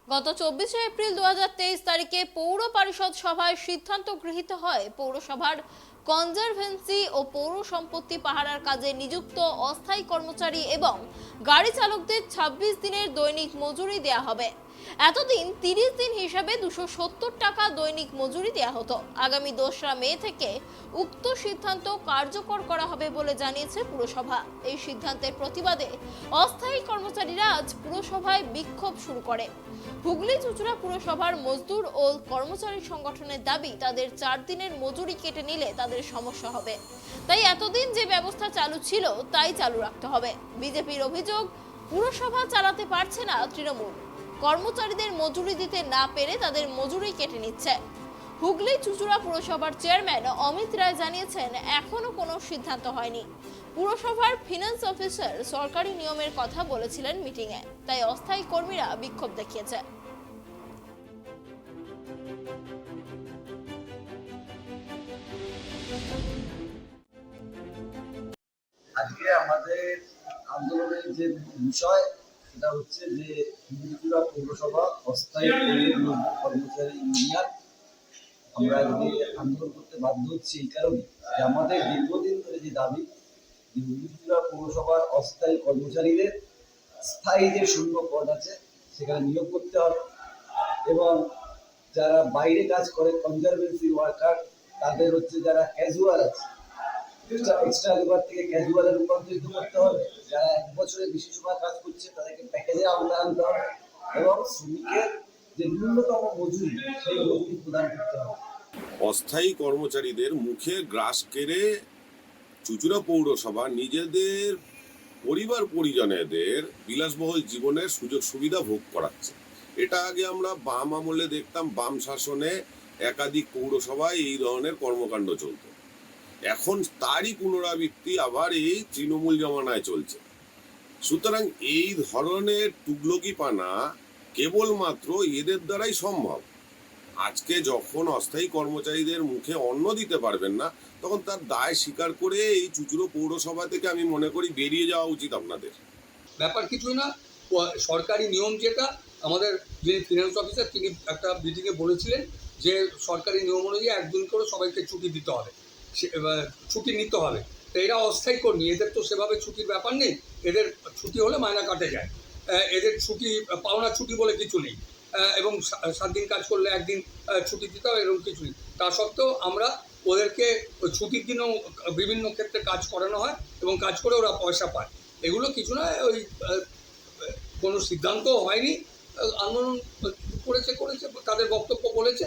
গত 24 এপ্রিল 2023 তারিখে পৌর পরিষদ সভায় সিদ্ধান্ত গৃহীত হয় পৌরসভার কনজারভেন্সি ও পৌর সম্পত্তি পাহারার কাজে নিযুক্ত অস্থায়ী কর্মচারী এবং গাড়ি চালকদের 26 দিনের দৈনিক মজুরি দেয়া হবে। এতদিন 30 দিন হিসাবে 270 টাকা দৈনিক মজুরি দেয়া হতো। আগামী 2রা মে থেকে উক্ত সিদ্ধান্ত কার্যকর করা হবে বলে জানিয়েছে পুরসভা। এই সিদ্ধান্তের প্রতিবাদে অস্থায়ী কর্মচারীরা আজ পুরসভায় বিক্ষোভ শুরু করে। হুগলি চুঁচুড়া পুরসভার মজদুর ও কর্মচারী সংগঠনের দাবি, তাদের 4 দিনের মজুরি কেটে নিলে তাদের সমস্যা হবে, তাই এতদিন যে ব্যবস্থা চালু ছিল তাই চালু রাখতে হবে। বিজেপির অভিযোগ, পুরসভা চালাতে পারছে না তৃণমূল, কর্মচারীদের মজুরি দিতে না পেরে তাদের মজুরি কেটে নিচ্ছে। হুগলি চুঁচুড়া পুরসভার চেয়ারম্যান অমিত রায় জানিয়েছেন, এখনো কোনো সিদ্ধান্ত হয়নি। পুরসভার ফিনান্স অফিসার সরকারি নিয়মের কথা বলেছিলেন মিটিংয়ে, তাই অস্থায়ী কর্মীরা বিক্ষোভ দেখিয়েছে। আজকে আমাদের আন্দোলনের যে বিষয় সেটা হচ্ছে যে চুঁচুড়া পৌরসভা অস্থায়ী কর্মচারী ইউনিয়ন আমরা আজকে আন্দোলন করতে বাধ্য হচ্ছি এই কারণে যে আমাদের দীর্ঘদিন ধরে যে দাবি যে চুঁচুড়া পৌরসভার অস্থায়ী কর্মচারীদের স্থায়ী যে শূন্য পদ আছে সেখানে নিয়োগ করতে হবে এবং যারা বাইরে কাজ করে কনজারভেন্সি ওয়ার্কার তাদের হচ্ছে যারা ক্যাজুয়াল আছে এক্সট্রা লেবার থেকে ক্যাজুয়ালে রূপান্তরিত করতে হবে। যারা 1 বছরের বেশি সময় কাজ করছে তাদেরকে প্যাকেজে আওতায় আনতে হবে এবং শ্রমিকের যে ন্যূনতম মজুরি সেই মজুরি প্রদান করতে হবে। অস্থায়ী কর্মচারীদের মুখে গ্রাস কেড়ে চুঁচুড়া পৌরসভা নিজেদের পরিবার পরিজনেদের বিলাসবহুল জীবনের সুযোগ সুবিধা ভোগ করাচ্ছে। এটা আগে আমরা বাম আমলে দেখতাম, বাম শাসনে একাধিক পৌরসভায় এই ধরনের কর্মকাণ্ড চলত। এখন তারই পুনরাবৃত্তি আবার এই তৃণমূল জমানায় চলছে। সুতরাং এই ধরনের তুগলকিপানা কেবলমাত্র এদের দ্বারাই সম্ভব। আজকে যখন অস্থায়ী কর্মচারীদের মুখে অন্ন দিতে পারবেন না, তখন তার দায় স্বীকার করে এই চুঁচুড়া পৌরসভা থেকে আমি মনে করি বেরিয়ে যাওয়া উচিত আপনাদের। ব্যাপার কিছুই না, সরকারি নিয়ম যেটা, আমাদের যিনি ফিনান্স অফিসার তিনি একটা মিটিংয়ে বলেছিলেন যে সরকারি নিয়ম অনুযায়ী 1 দিন করে সবাইকে ছুটি দিতে হবে, ছুটি নিতে হবে। তো এরা অস্থায়ী কর্মী, এদের তো সেভাবে ছুটির ব্যাপার নেই, এদের ছুটি হলে মায়না কাটে যায়, এদের ছুটি পাওনা ছুটি বলে কিছু নেই এবং 7 দিন কাজ করলে 1 দিন ছুটি দিতে হবে এরকম কিছু নেই। তা সত্ত্বেও আমরা ওদেরকে ছুটির দিনেও বিভিন্ন ক্ষেত্রে কাজ করানো হয় এবং কাজ করে ওরা পয়সা পায়। এগুলো কিছু না, ওই কোনো সিদ্ধান্ত হয়নি, আন্দোলন করেছে তাদের বক্তব্য বলেছে,